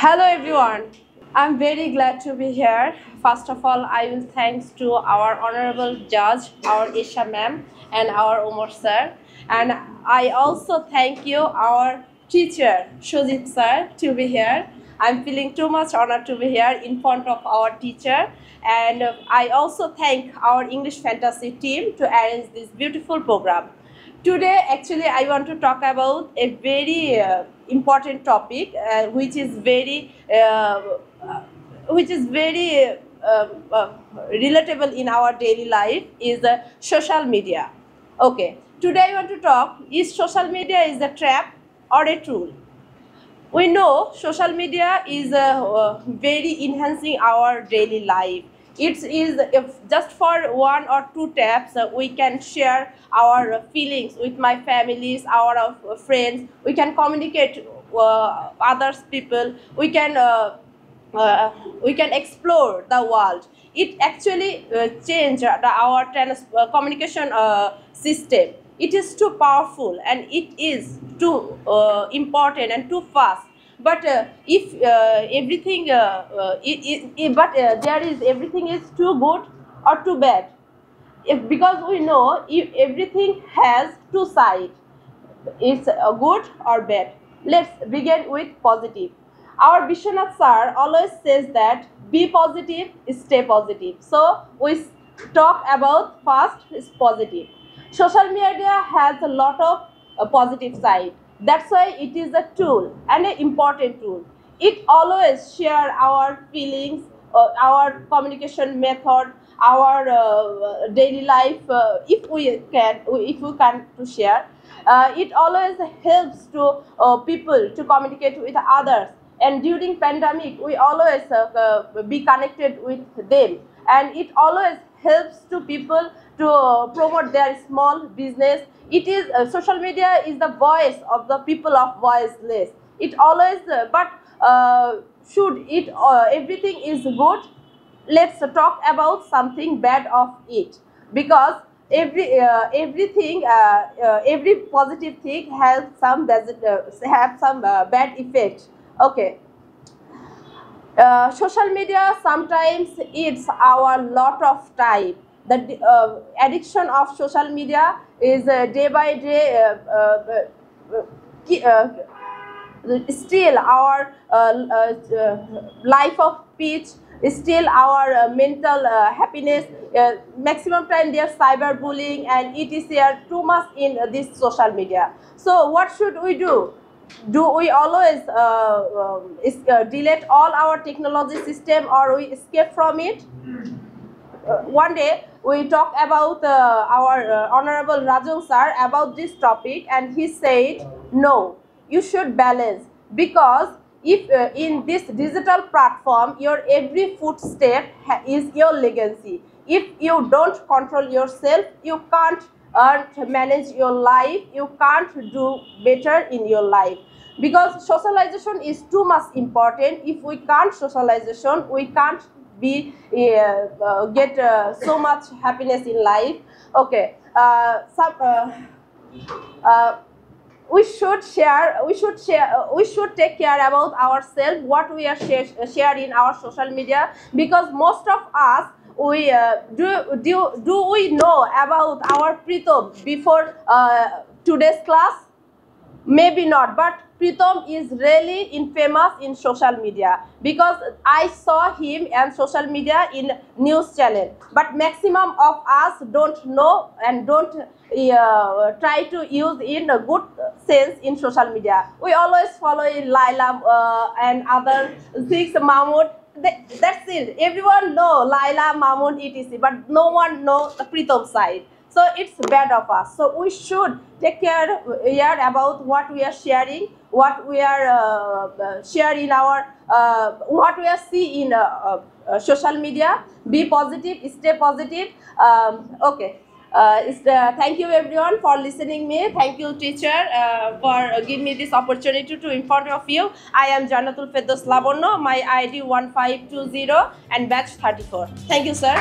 Hello everyone, I'm very glad to be here. First of all, I will thanks to our honorable judge, our Isha ma'am and our Omar sir. And I also thank you, our teacher, Shojit sir, to be here. I'm feeling too much honored to be here in front of our teacher. And I also thank our English Fantasy team to arrange this beautiful program. Today, actually, I want to talk about a very important topic, which is very relatable in our daily life, is social media. Okay, today I want to talk: is social media is a trap or a tool? We know social media is very enhancing our daily life. It is, if just for one or two taps, we can share our feelings with my families, our friends. We can communicate others people. We can explore the world. It actually changed our communication system. It is too powerful and it is too important and too fast. But if everything, there is everything is too good or too bad. Because we know if everything has two sides, it's good or bad. Let's begin with positive. Our Vishwanath sir always says that be positive, stay positive. So we talk about first is positive. Social media has a lot of positive side. That's why it is a tool and an important tool. It always share our feelings, our communication method, our daily life. If we can to share, it always helps to people to communicate with others. And during pandemic, we always be connected with them, and it always helps to people to promote their small business. It is social media is the voice of the people of voiceless. It always, but should it everything is good? Let's talk about something bad of it, because every positive thing has some bad effect. Okay. Social media sometimes eats our lot of time. The addiction of social media is day by day still our life of peace, still our mental happiness. Maximum time there's cyberbullying and etc. too much in this social media. So what should we do? Do we always delete all our technology system, or we escape from it? One day we talked about our honorable Raju sir about this topic, and he said no, you should balance, because if in this digital platform your every footstep is your legacy. If you don't control yourself, you can't manage your life, you can't do better in your life, because socialization is too much important. If we can't socialization, we can't be get so much happiness in life. Okay, we should take care about ourselves, what we are share in our social media, because most of us, we do we know about our Pritam before today's class? Maybe not, but Pritam is really infamous in social media, because I saw him and social media in news channel. But maximum of us don't know and don't try to use in a good sense in social media. We always follow in Laila and other things, Mahmood. That's it. Everyone know Laila, Mahmood, etc. But no one know the Pritam side. So it's bad of us. So we should take care about what we are sharing, what we are sharing our, what we are seeing in social media. Be positive, stay positive. Okay. Thank you everyone for listening me. Thank you teacher for giving me this opportunity to in front of you. I am Janatul Fedos Labono. My ID 1520 and batch 34. Thank you sir.